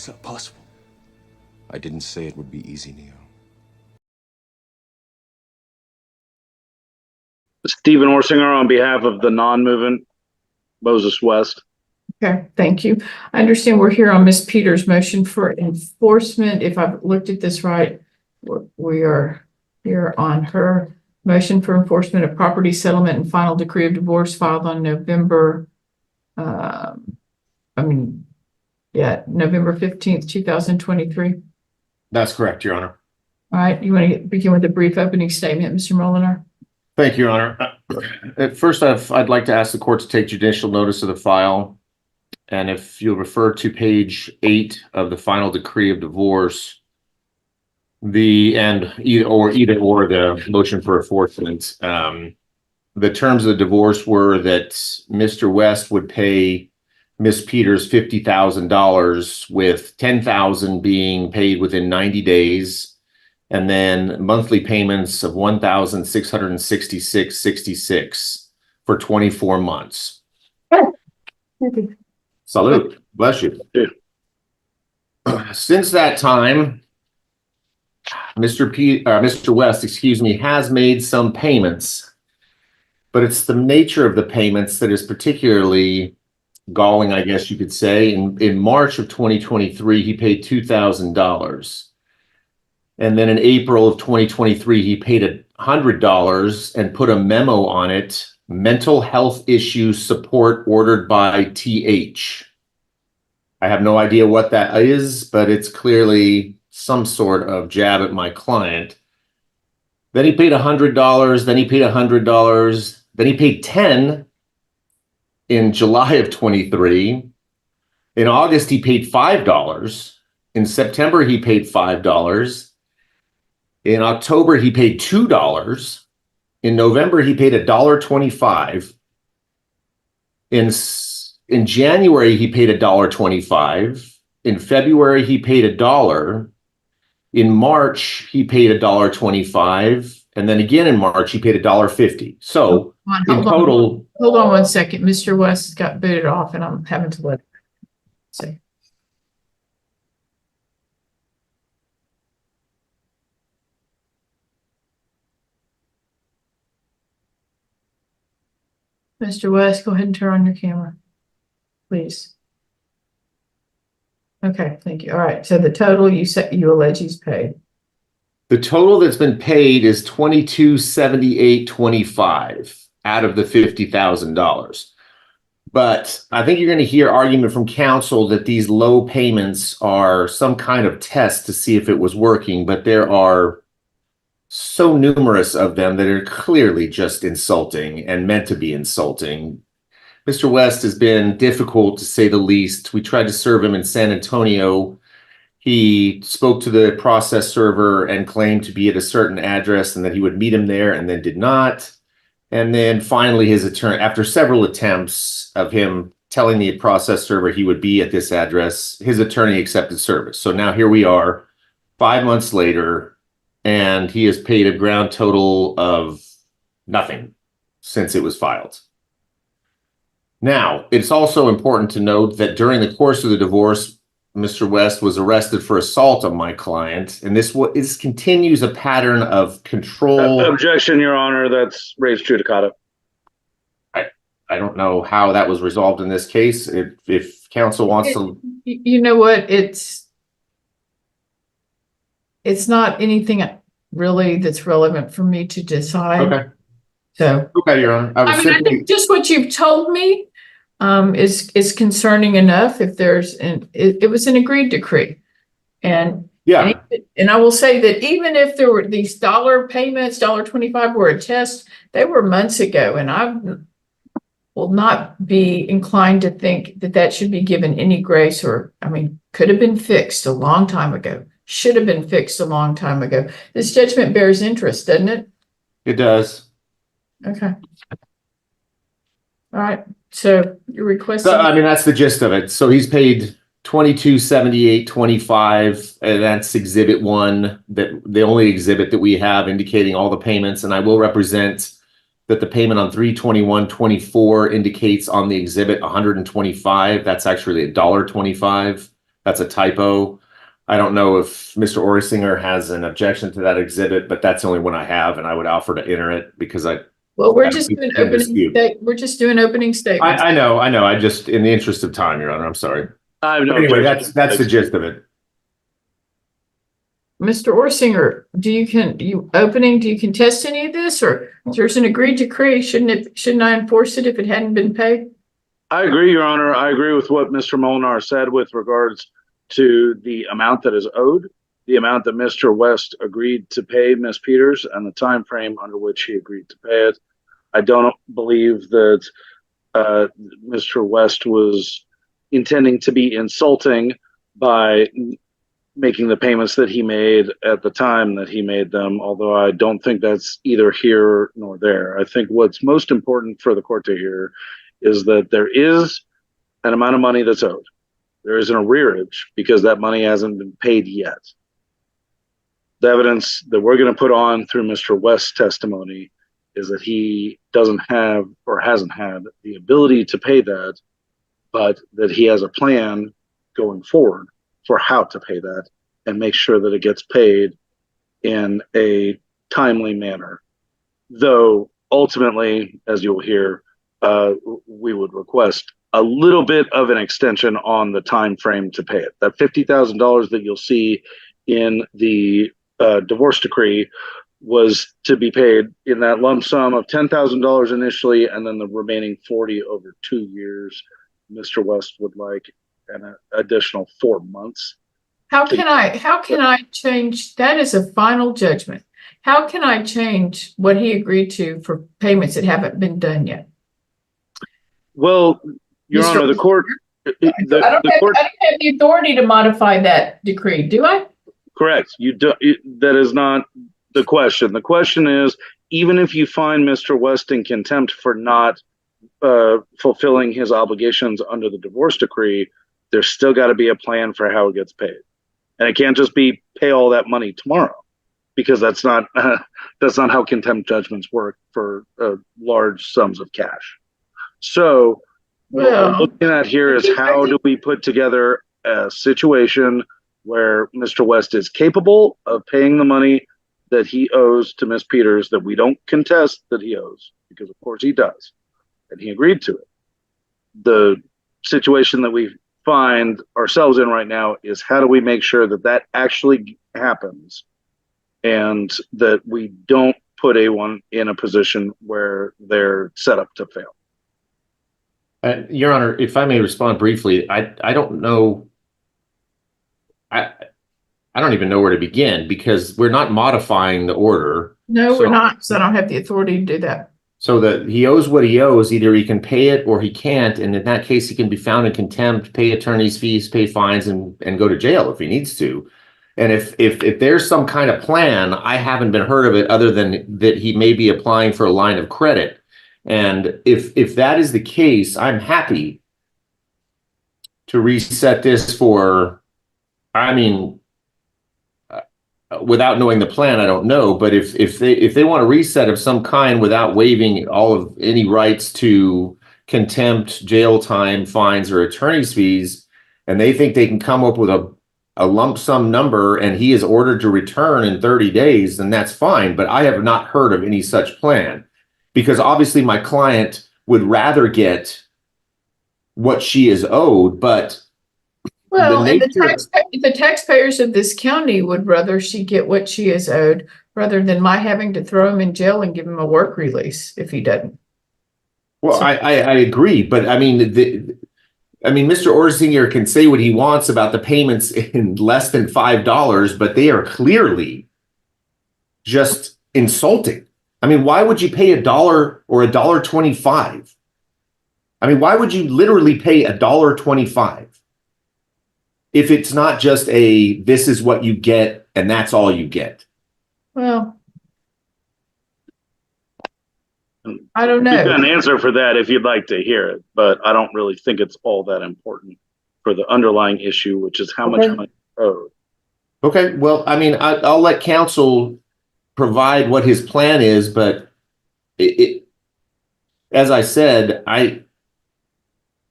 It's not possible. I didn't say it would be easy, Neo. Stephen Orsinger on behalf of the non-movement, Moses West. Okay, thank you. I understand we're here on Ms. Peters' motion for enforcement. If I've looked at this right, we are here on her motion for enforcement of property settlement and final decree of divorce filed on November 15th, 2023. That's correct, Your Honor. All right, you want to begin with a brief opening statement, Mr. Molinar? Thank you, Your Honor. At first, I'd like to ask the court to take judicial notice of the file. And if you'll refer to page 8 of the final decree of divorce, either or the motion for enforcement, the terms of the divorce were that Mr. West would pay Ms. Peters $50,000, with $10,000 being paid within 90 days, and then monthly payments of $1,666.66 for 24 months. Salute. Bless you. Since that time, Mr. West, has made some payments, but it's the nature of the payments that is particularly galling, I guess you could say. In March of 2023, he paid $2,000. And then in April of 2023, he paid $100 and put a memo on it: mental health issues support ordered by TH. I have no idea what that is, but it's clearly some sort of jab at my client. Then he paid $100, then he paid $100, then he paid $10 in July of 23. In August, he paid $5. In September, he paid $5. In October, he paid $2. In November, he paid $1.25. In January, he paid $1.25. In February, he paid $1. In March, he paid $1.25. And then again in March, he paid $1.50. So in total... Hold on one second. Mr. West got booted off and I'm having to let him say. Mr. West, go ahead and turn on your camera, please. Okay, thank you. All right, so the total you allege he's paid. The total that's been paid is $2278.25 out of the $50,000. But I think you're going to hear argument from counsel that these low payments are some kind of test to see if it was working, but there are so numerous of them that are clearly just insulting and meant to be insulting. Mr. West has been difficult, to say the least. We tried to serve him in San Antonio. He spoke to the process server and claimed to be at a certain address and that he would meet him there, and then did not. And then finally, his attorney, after several attempts of him telling the process server he would be at this address, his attorney accepted service. So now here we are 5 months later, and he has paid a grand total of nothing since it was filed. Now, it's also important to note that during the course of the divorce, Mr. West was arrested for assault on my client, and this continues a pattern of control. Objection, Your Honor. That's raised judicata. I don't know how that was resolved in this case. If counsel wants to... You know what? It's not anything really that's relevant for me to decide. Okay. So, okay, Your Honor. I think just what you've told me is concerning enough. If there's it was an agreed decree, and yeah, and I will say that even if there were these dollar payments, $1.25 were a test, they were months ago, and I will not be inclined to think that that should be given any grace. Or, I mean, could have been fixed a long time ago. Should have been fixed a long time ago. This judgment bears interest, doesn't it? It does. Okay. All right. So you're requesting. So, I mean, that's the gist of it. So he's paid $2278.25, and that's Exhibit 1, that the only exhibit that we have indicating all the payments. And I will represent that the payment on 3/21/24 indicates on the exhibit $125. That's actually $1.25. That's a typo. I don't know if Mr. Orsinger has an objection to that exhibit, but that's the only one I have, and I would offer to enter it because Well, I don't think it's in dispute. we're just doing opening statements. I know. I just, in the interest of time, Your Honor, I'm sorry. I have no But anyway, objection. that's the gist of it. Mr. Orsinger, do you contest any of this, or if there's an agreed decree, shouldn't I enforce it if it hadn't been paid? I agree, Your Honor. I agree with what Mr. Molnar said with regards to the amount that is owed, the amount that Mr. West agreed to pay Ms. Peters, and the time frame under which he agreed to pay it. I don't believe that Mr. West was intending to be insulting by making the payments that he made at the time that he made them, although I don't think that's either here nor there. I think what's most important for the court to hear is that there is an amount of money that's owed. There is an arrearage because that money hasn't been paid yet. The evidence that we're going to put on through Mr. West's testimony is that he doesn't have or hasn't had the ability to pay that, but that he has a plan going forward for how to pay that and make sure that it gets paid in a timely manner. Though ultimately, as you'll hear, we would request a little bit of an extension on the time frame to pay it. That $50,000 that you'll see in the divorce decree was to be paid in that lump sum of $10,000 initially, and then the remaining 40 over 2 years. Mr. West would like an additional 4 months. How can I change? That is a final judgment. How can I change what he agreed to for payments that haven't been done yet? Well, Your Honor, the court. I don't have the authority to modify that decree, do I? Correct. You do. That is not the question. The question is, even if you find Mr. West in contempt for not fulfilling his obligations under the divorce decree, there's still got to be a plan for how it gets paid, and it can't just be pay all that money tomorrow, because that's not how contempt judgments work for large sums of cash. So what we're looking at here is how do we put together a situation where Mr. West is capable of paying the money that he owes to Ms. Peters, that we don't contest that he owes, because of course he does, and he agreed to it. The situation that we find ourselves in right now is how do we make sure that that actually happens, and that we don't put A1 in a position where they're set up to fail. Your Honor, if I may respond briefly, I don't know. I don't even know where to begin, because we're not modifying the order. No, we're not. So I don't have the authority to do that. So that he owes what he owes, either he can pay it or he can't. And in that case, he can be found in contempt, pay attorney's fees, pay fines, and go to jail if he needs to. And if there's some kind of plan, I haven't been heard of it other than that he may be applying for a line of credit. And if that is the case, I'm happy to reset this for, I mean, without knowing the plan, I don't know. But if they want a reset of some kind without waiving all of any rights to contempt, jail time, fines, or attorney's fees, and they think they can come up with a lump sum number and he is ordered to return in 30 days, then that's fine. But I have not heard of any such plan, because obviously my client would rather get what she is owed, but well, and the taxpayers of this county would rather she get what she is owed rather than my having to throw him in jail and give him a work release if he doesn't. Well, so, I agree, but I mean, Mr. Orsinger can say what he wants about the payments in less than $5, but they are clearly just insulting. I mean, why would you pay $1 or $1.25? I mean, why would you literally pay $1.25 if it's not just this is what you get and that's all you get? Well, I don't know. You've got an answer for that if you'd like to hear it, but I don't really think it's all that important for the underlying issue, which is how much money owed. Okay, well, I mean, I'll let counsel provide what his plan is, but as I said,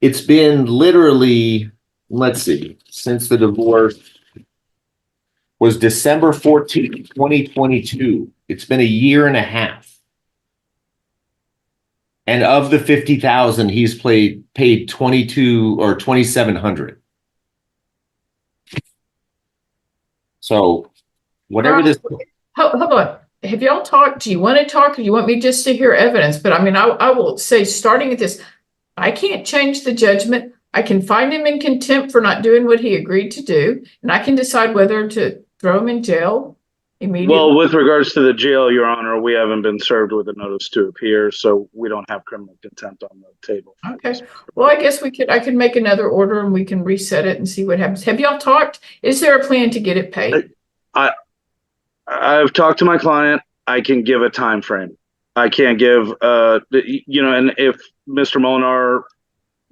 it's been literally let's see, since the divorce was December 14th, 2022. It's been a year and a half. And of the 50,000, he's paid 22 or 2,700. So whatever this. Hold on. Have y'all talked? Do you want to talk, or do you want me just to hear evidence? But I mean, I will say, starting at this, I can't change the judgment. I can find him in contempt for not doing what he agreed to do, and I can decide whether to throw him in jail immediately. Well, with regards to the jail, Your Honor, we haven't been served with a notice to appear, so we don't have criminal contempt on the table. Okay. Well, I guess I could make another order and we can reset it and see what happens. Have y'all talked? Is there a plan to get it paid? I've talked to my client. I can give a time frame. I can't give, and if Mr. Molinar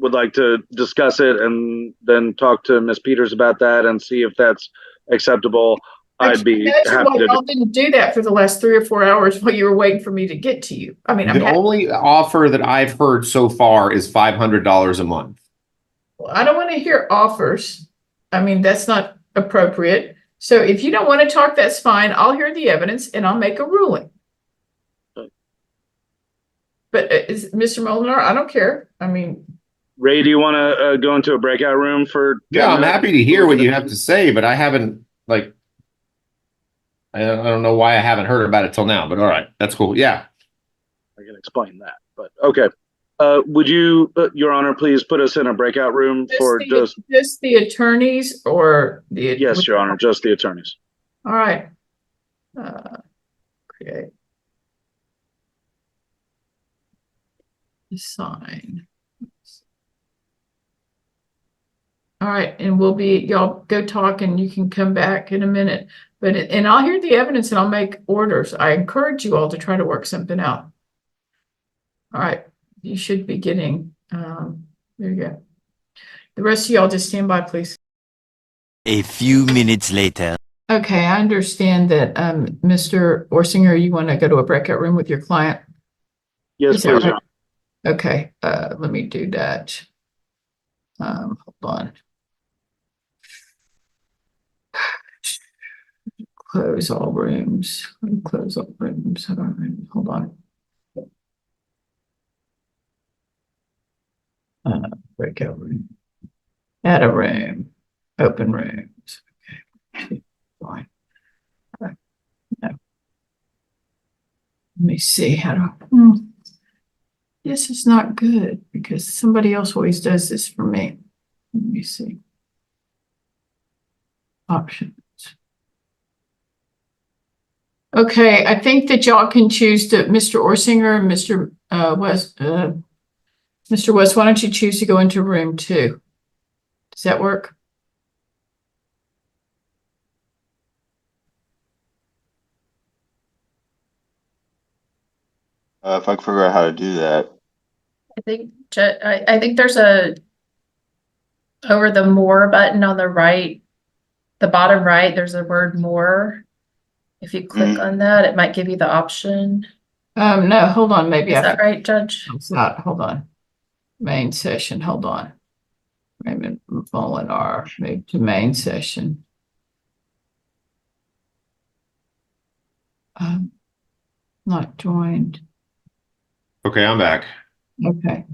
would like to discuss it and then talk to Ms. Peters about that and see if that's acceptable, I'd be happy to. Y'all didn't do that for the last 3 or 4 hours while you were waiting for me to get to you. I mean, The only offer that I've heard so far is $500 a month. I don't want to hear offers. I mean, that's not appropriate. So if you don't want to talk, that's fine. I'll hear the evidence and I'll make a ruling. But is Mr. Molinar, I don't care. I mean, Ray, do you want to go into a breakout room for? Yeah, I'm happy to hear what you have to say, but I haven't, I don't know why I haven't heard about it till now, but all right, that's cool. Yeah. I can explain that, but okay. Would you, Your Honor, please put us in a breakout room for just the attorneys or the? Yes, Your Honor, just the attorneys. All right. Create. Assign. All right, and y'all go talk and you can come back in a minute. And I'll hear the evidence and I'll make orders. I encourage you all to try to work something out. All right, you should be getting, there you go. The rest of y'all just stand by, please. A few minutes later. Okay, I understand that, Mr. Orsinger, you want to go to a breakout room with your client? Yes, Is that please, right? Your Honor. Okay, let me do that. Hold on. Close all rooms. Close all rooms. Hold on. Breakout room. Add a room. Open rooms. Okay. Fine. No. Let me see how to. This is not good because somebody else always does this for me. Let me see. Options. Okay, I think that y'all can choose to Mr. Orsinger and Mr. West. Mr. West, why don't you choose to go into room 2? Does that work? If I can figure out how to do that. I think there's over the more button on the right, the bottom right, there's a word more. If you click on that, it might give you the option. No, hold on. Maybe Is that right, Judge? It's not. Hold on. Main session. Hold on. Raymond Molinar, move to main session. Not joined. Okay, I'm back. Okay.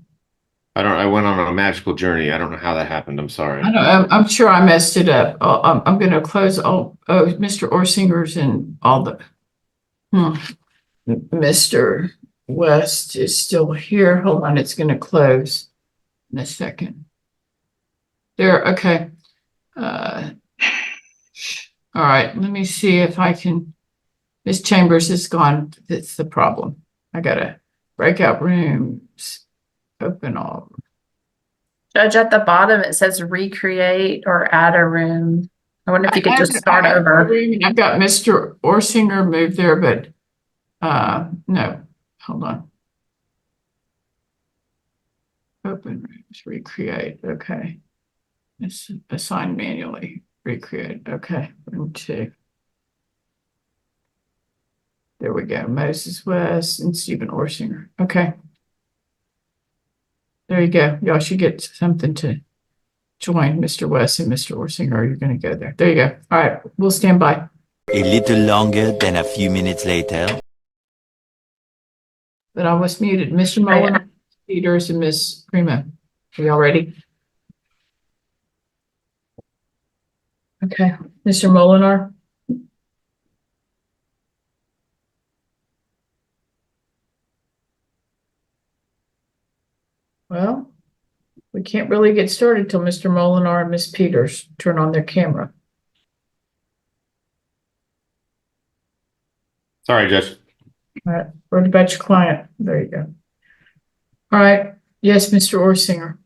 I went on a magical journey. I don't know how that happened. I'm sorry. I'm sure I messed it up. I'm going to close all. Oh, Mr. Orsinger's and all the. Mr. West is still here. Hold on, it's going to close in a second. There. Okay. All right. Let me see if I can. Miss Chambers is gone. That's the problem. I gotta break out rooms. Open all. Judge, at the bottom, it says recreate or add a room. I wonder if you could just start over. I've got Mr. Orsinger moved there, but no, hold on. Open rooms, recreate. Okay. It's assigned manually. Recreate. Okay. Room 2. There we go. Moses West and Stephen Orsinger. Okay. There you go. Y'all should get something to join Mr. West and Mr. Orsinger. You're going to go there. There you go. All right. We'll stand by. A little longer than a few minutes later. But I was muted. Mr. Mullen, Peters, and Ms. Primo. Are y'all ready? Okay. Mr. Molinar? Well, we can't really get started till Mr. Molinar and Ms. Peters turn on their camera. Sorry, Judge. All right. What about your client? There you go. All right. Yes, Mr. Orsinger.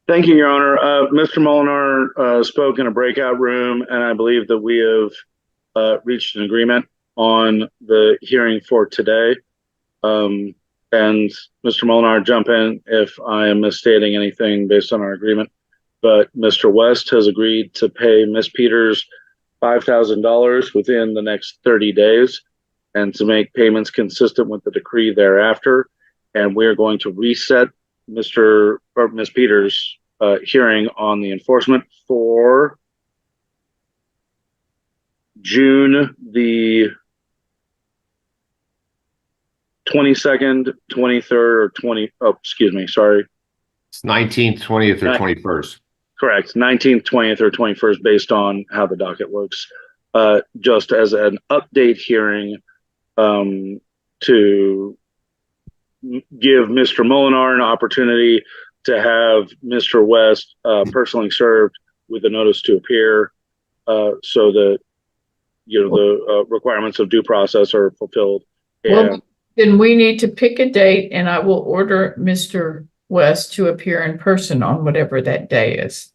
Thank you, Your Honor. Mr. Molinar spoke in a breakout room, and I believe that we have reached an agreement on the hearing for today. And Mr. Molinar, jump in if I am misstating anything based on our agreement. But Mr. West has agreed to pay Ms. Peters $5,000 within the next 30 days and to make payments consistent with the decree thereafter. And we're going to reset Ms. Peters' hearing on the enforcement for June the 22nd, 23rd, or 20. Oh, excuse me. Sorry. It's 19th, 20th, or 21st. Correct. 19th, 20th, or 21st, based on how the docket looks. Just as an update hearing to give Mr. Molinar an opportunity to have Mr. West personally served with a notice to appear, so that the requirements of due process are fulfilled. Well, then we need to pick a date, and I will order Mr. West to appear in person on whatever that day is.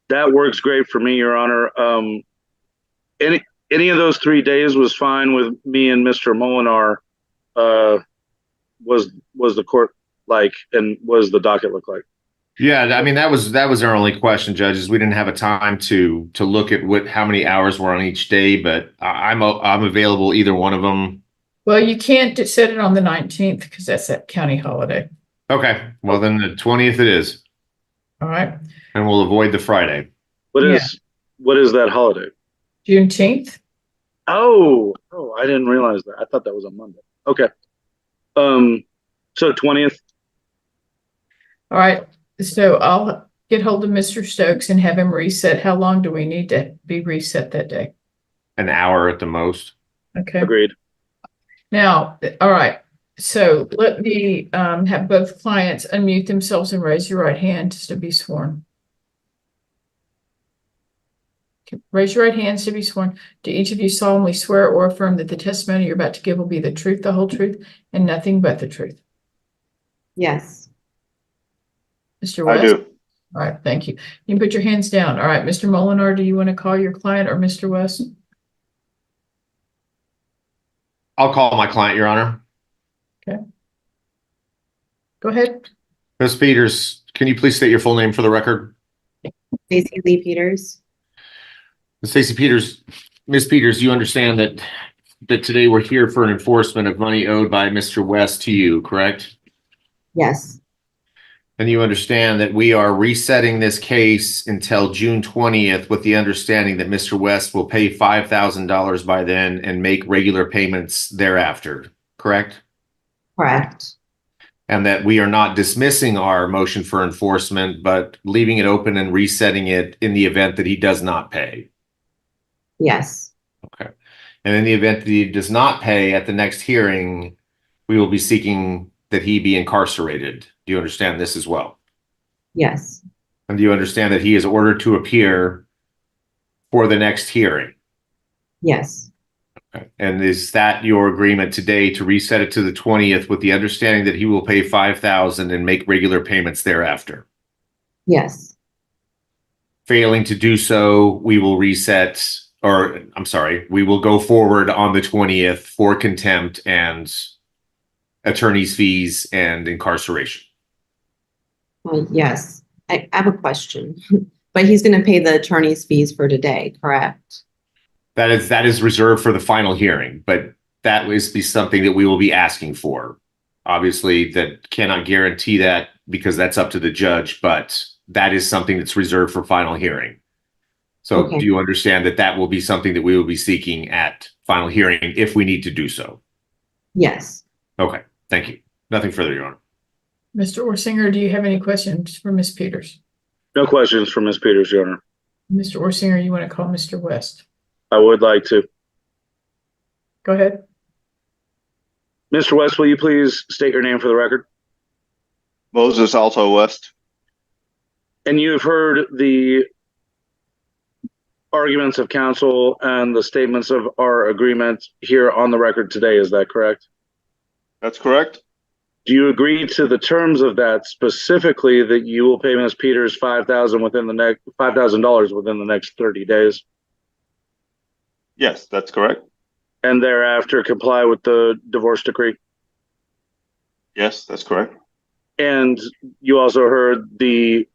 That works great for me, Your Honor. Any of those 3 days was fine with me and Mr. Molinar. Was the court like, and what does the docket look like? Yeah, I mean that was our only question, judges. We didn't have a time to look at how many hours were on each day, but I'm available either one of them. Well, you can't set it on the 19th because that's that county holiday. Okay, well then the 20th it is. All right. And we'll avoid the Friday. What is that holiday? Juneteenth. Oh, I didn't realize that. I thought that was a Monday. Okay. So 20th. All right. So I'll get hold of Mr. Stokes and have him reset. How long do we need to be reset that day? An hour at the most. Okay. Agreed. Now, all right. So let me have both clients unmute themselves and raise your right hand to be sworn. Okay. Raise your right hands to be sworn. Do each of you solemnly swear or affirm that the testimony you're about to give will be the truth, the whole truth, and nothing but the truth? Yes. Mr. West? I do. All right, thank you. You can put your hands down. All right, Mr. Molinar, do you want to call your client or Mr. West? I'll call my client, Your Honor. Okay. Go ahead. Ms. Peters, can you please state your full name for the record? Stacey Lee Peters. Stacey Peters, Ms. Peters, you understand that today we're here for an enforcement of money owed by Mr. West to you, correct? Yes. And you understand that we are resetting this case until June 20th with the understanding that Mr. West will pay $5,000 by then and make regular payments thereafter, correct? Correct. And that we are not dismissing our motion for enforcement, but leaving it open and resetting it in the event that he does not pay. Yes. Okay. And in the event that he does not pay at the next hearing, we will be seeking that he be incarcerated. Do you understand this as well? Yes. And do you understand that he is ordered to appear for the next hearing? Yes. Okay. And is that your agreement today to reset it to the 20th with the understanding that he will pay $5,000 and make regular payments thereafter? Yes. Failing to do so, we will reset, or I'm sorry, we will go forward on the 20th for contempt and attorney's fees and incarceration. Well, yes. I have a question, but he's going to pay the attorney's fees for today, correct? That is reserved for the final hearing, but that will be something that we will be asking for. Obviously, that cannot guarantee that because that's up to the judge, but that is something that's reserved for final hearing. So Okay. do you understand that that will be something that we will be seeking at final hearing if we need to do so? Yes. Okay, thank you. Nothing further, Your Honor. Mr. Orsinger, do you have any questions for Ms. Peters? No questions for Ms. Peters, Your Honor. Mr. Orsinger, you want to call Mr. West? I would like to. Go ahead. Mr. West, will you please state your name for the record? Moses Alto West. And you've heard the arguments of counsel and the statements of our agreement here on the record today. Is that correct? That's correct. Do you agree to the terms of that, specifically that you will pay Ms. Peters $5,000 within the next 30 days, Yes, that's correct. and thereafter comply with the divorce decree? Yes, that's correct. And you also heard the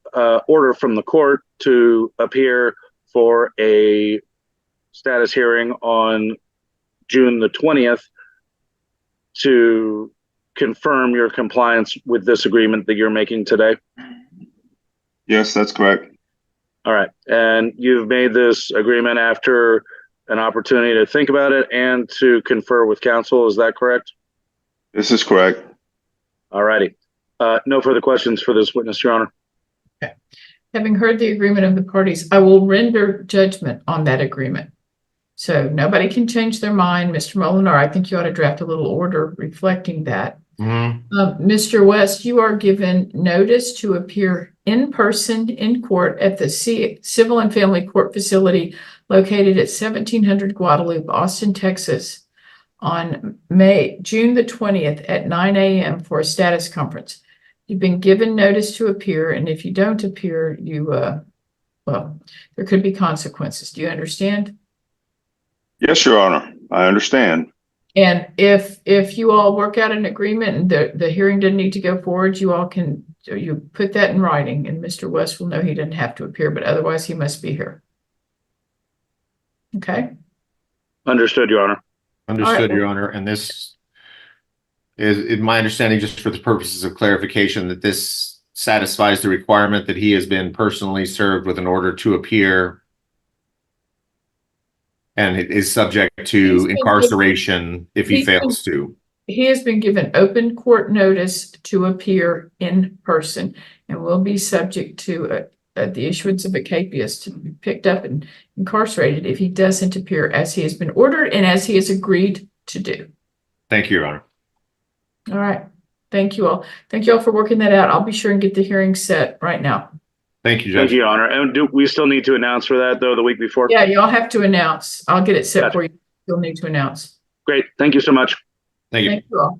order from the court to appear for a status hearing on June the 20th to confirm your compliance with this agreement that you're making today? Yes, that's correct. All right. And you've made this agreement after an opportunity to think about it and to confer with counsel. Is that correct? This is correct. All righty. No further questions for this witness, Your Honor. Having heard the agreement of the parties, I will render judgment on that agreement. So nobody can change their mind. Mr. Molinar, I think you ought to draft a little order reflecting that. Mr. West, you are given notice to appear in person in court at the Civil and Family Court Facility located at 1700 Guadalupe, Austin, Texas, on June the 20th at 9 a.m. for a status conference. You've been given notice to appear, and if you don't appear, well, there could be consequences. Do you understand? Yes, Your Honor. I understand. And if you all work out an agreement and the hearing didn't need to go forward, you put that in writing, and Mr. West will know he doesn't have to appear, but otherwise he must be here. Okay? Understood, Your Honor. Understood, Your Honor. And this is my understanding, just for the purposes of clarification, that this satisfies the requirement that he has been personally served with an order to appear, and it is subject to incarceration if he fails to. He has been given open court notice to appear in person and will be subject to the issuance of a capias to be picked up and incarcerated if he doesn't appear as he has been ordered and as he has agreed to do. Thank you, Your Honor. All right. Thank you all. Thank you all for working that out. I'll be sure and get the hearing set right now. Thank you, Judge. Thank you, Your Honor. And do we still need to announce for that, though, the week before? Yeah, y'all have to announce. I'll get it set Gotcha. for you. You'll need to announce. Great. Thank you so much. Thank you. Thank you all.